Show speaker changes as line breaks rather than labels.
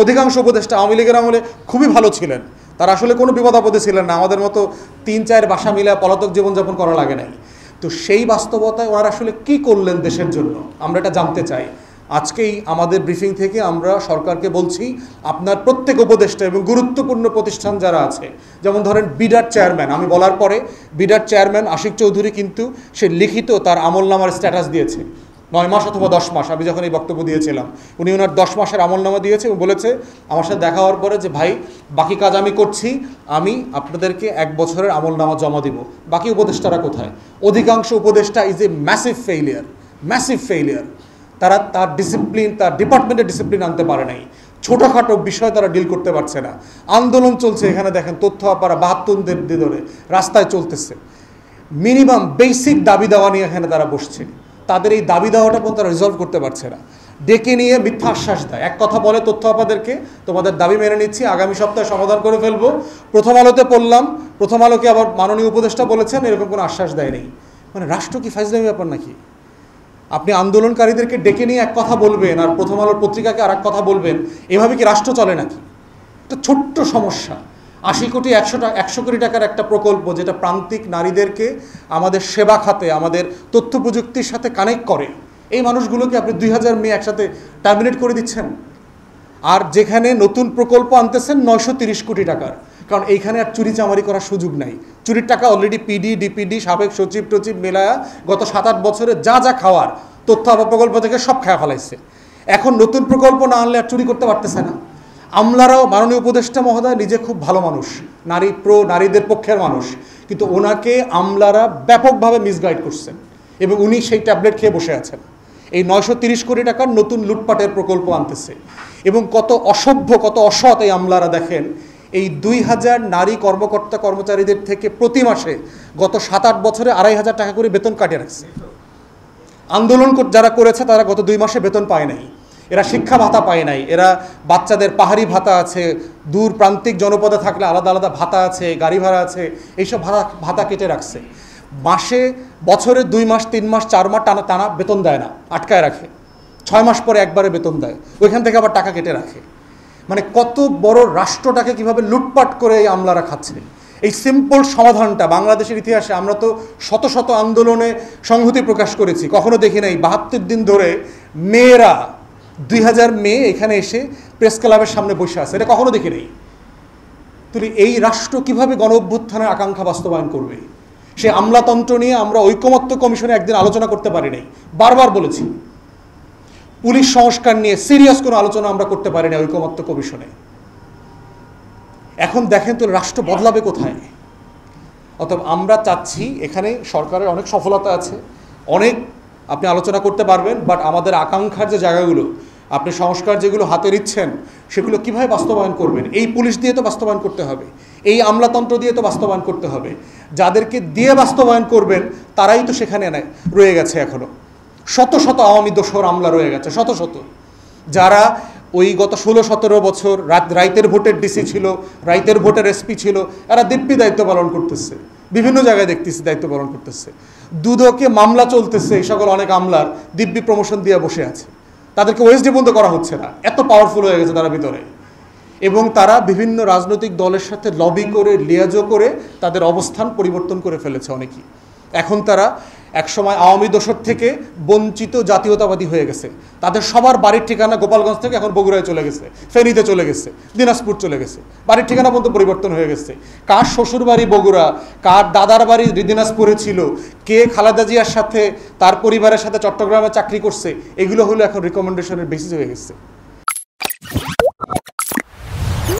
অধিকাংশ উপদেষ্টা আওয়ামী লীগের আমলে খুবই ভালো ছিলেন, তারা আসলে কোনো বিপদ আপদে ছিলেন না, আমাদের মতো 3-4 বাসা মিলে পলাতক জীবনযাপন করা লাগে নাই। তো সেই বাস্তবতায় ওনারা আসলে কি করলেন দেশের জন্য আমরা এটা জানতে চাই। আজকেই আমাদের ব্রিফিং থেকে আমরা সরকারকে বলছি, আপনার প্রত্যেক উপদেষ্টা এবং গুরুত্বপূর্ণ প্রতিষ্ঠান যারা আছে, যেমন ধরেন বিডার চেয়ারম্যান, আমি বলার পরে বিডার চেয়ারম্যান আশিক চৌধুরী কিন্তু সে লিখিত তার আমলনামার স্ট্যাটাস দিয়েছে 9 মাস অথবা 10 মাস। আমি যখন এই বক্তব্য দিয়েছিলাম উনি ওনার 10 মাসের আমলনামা দিয়েছে এবং বলেছে আমার সাথে দেখা হওয়ার পরে যে ভাই বাকি কাজ আমি করছি, আমি আপনাদেরকে 1 বছরের আমলনামা জমা দিব। বাকি উপদেষ্টারা কোথায়? অধিকাংশ উপদেষ্টা ইজ এ ম্যাসিভ ফেইলিয়ার। তারা তার ডিসিপ্লিন, তার ডিপার্টমেন্টের ডিসিপ্লিন আনতে পারে নাই, ছোটোখাটো বিষয় তারা ডিল করতে পারছে না। আন্দোলন চলছে, এখানে দেখেন তথ্য আপারা 72 ধরে রাস্তায় চলতেছে, মিনিমাম বেসিক দাবি দেওয়া নিয়ে এখানে তারা বসছে, তাদের এই দাবি দেওয়াটা পর্যন্ত তারা রিজলভ করতে পারছে না। ডেকে নিয়ে মিথ্যা আশ্বাস দেয়, এক কথা বলে তথ্য আপাদেরকে তোমাদের দাবি মেনে নিচ্ছি, আগামী সপ্তাহে সমাধান করে ফেলবো। প্রথম আলোতে পড়লাম, প্রথম আলোকে আবার মাননীয় উপদেষ্টা বলেছেন এরকম কোনো আশ্বাস দেয় নেই। মানে রাষ্ট্র কি ফাইজলামি ব্যাপার নাকি? আপনি আন্দোলনকারীদেরকে ডেকে নিয়ে এক কথা বলবেন আর প্রথম আলোর পত্রিকাকে আর এক কথা বলবেন, এভাবে কি রাষ্ট্র চলে নাকি? একটা ছোট্ট সমস্যা, 80 কোটি 100 কোটি টাকার একটা প্রকল্প যেটা প্রান্তিক নারীদেরকে আমাদের সেবা খাতে, আমাদের তথ্য প্রযুক্তির সাথে কানেক্ট করে, এই মানুষগুলোকে আপনি 2000 মেয়ে একসাথে টার্মিনেট করে দিচ্ছেন। আর যেখানে নতুন প্রকল্প আনতেছেন 930 কোটি টাকার, কারণ এইখানে আর চুরি চামারি করার সুযোগ নাই। চুরির টাকা অলরেডি পিডি, ডিপিডি, সাবেক সচিব টচিব মেলায়া গত 7-8 বছরে যা যা খাওয়ার তথ্য প্রকল্প থেকে সব খাওয়া ফেলাইছে। এখন নতুন প্রকল্প না আনলে আর চুরি করতে পারতেছে না। আমলারাও, মাননীয় উপদেষ্টা মহোদয় নিজে খুব ভালো মানুষ, নারীদের পক্ষের মানুষ, কিন্তু ওনাকে আমলারা ব্যাপকভাবে মিসগাইড করছেন এবং উনি সেই ট্যাবলেট খেয়ে বসে আছেন। এই 930 কোটি টাকার নতুন লুটপাটের প্রকল্প আনতেছে এবং কত অসভ্য, কত অসৎ এই আমলারা। দেখেন, এই 2000 নারী কর্মকর্তা কর্মচারীদের থেকে প্রতি মাসে গত 7-8 বছরে 2500 টাকা করে বেতন কাটিয়ে রাখছে। আন্দোলন যারা করেছে তারা গত 2 মাসে বেতন পায় নাই, এরা শিক্ষা ভাতা পায় নাই, এরা বাচ্চাদের পাহাড়ি ভাতা আছে, দূর প্রান্তিক জনপদে থাকলে আলাদা আলাদা ভাতা আছে, গাড়ি ভাড়া আছে, এইসব ভাতা কেটে রাখছে। বছরে 2 মাস 3 মাস 4 মাস টানা বেতন দেয় না, আটকায় রাখে। 6 মাস পরে একবারে বেতন দেয়, ওইখান থেকে আবার টাকা কেটে রাখে। মানে কত বড় রাষ্ট্রটাকে কিভাবে লুটপাট করে এই আমলারা খাচ্ছে। এই সিম্পল সমাধানটা বাংলাদেশের ইতিহাসে আমরা তো শত শত আন্দোলনে সংহতি প্রকাশ করেছি, কখনো দেখি নাই 72 দিন ধরে মেয়েরা 2000 মেয়ে এখানে এসে প্রেস ক্লাবের সামনে বসে আছে, এটা কখনো দেখি নাই। তাহলে এই রাষ্ট্র কিভাবে গণ অভ্যুত্থানের আকাঙ্ক্ষা বাস্তবায়ন করবে? সে আমলাতন্ত্র নিয়ে আমরা ঐকমত্য কমিশনে একদিন আলোচনা করতে পারি নাই, বারবার বলেছি। পুলিশ সংস্কার নিয়ে সিরিয়াস কোনো আলোচনা আমরা করতে পারি না ঐকমত্য কমিশনে। এখন দেখেন তো রাষ্ট্র বদলাবে কোথায়? অতএব আমরা চাচ্ছি, এখানে সরকারের অনেক সফলতা আছে, অনেক আপনি আলোচনা করতে পারবেন, বাট আমাদের আকাঙ্ক্ষার যে জায়গাগুলো, আপনি সংস্কার যেগুলো হাতে নিচ্ছেন সেগুলো কিভাবে বাস্তবায়ন করবেন? এই পুলিশ দিয়ে তো বাস্তবায়ন করতে হবে, এই আমলাতন্ত্র দিয়ে তো বাস্তবায়ন করতে হবে। যাদেরকে দিয়ে বাস্তবায়ন করবেন তারাই তো সেখানে রয়ে গেছে এখনো। শত শত আওয়ামী দোসর আমলা রয়ে গেছে, শত শত, যারা ওই গত 16-17 বছর রাইতের ভোটের ডিসি ছিল, রাইতের ভোটের এসপি ছিল, এরা দিব্যি দায়িত্ব পালন করতেছে, বিভিন্ন জায়গায় দেখতেছি দায়িত্ব পালন করতেছে। দুদকে মামলা চলতেছে, এই সকল অনেক আমলার দিব্যি প্রমোশন দিয়ে বসে আছে, তাদেরকে ওএসডি বন্ধ করা হচ্ছে না, এত পাওয়ারফুল হয়ে গেছে তারা ভিতরে। এবং তারা বিভিন্ন রাজনৈতিক দলের সাথে লবি করে, লিয়াজো করে তাদের অবস্থান পরিবর্তন করে ফেলেছে অনেকেই। এখন তারা একসময় আওয়ামী দোসর থেকে বঞ্চিত জাতীয়তাবাদী হয়ে গেছে, তাদের সবার বাড়ির ঠিকানা গোপালগঞ্জ থেকে এখন বগুড়ায় চলে গেছে, ফেনীতে চলে গেছে, দিনাজপুর চলে গেছে, বাড়ির ঠিকানা পর্যন্ত পরিবর্তন হয়ে গেছে। কার শ্বশুর বাড়ি বগুড়া, কার দাদার বাড়ি দিনাজপুরে ছিল, কে খালেদা জিয়ার সাথে তার পরিবারের সাথে চট্টগ্রামে চাকরি করছে, এগুলো হলো এখন রিকমেন্ডেশনের বেসিস হয়ে গেছে।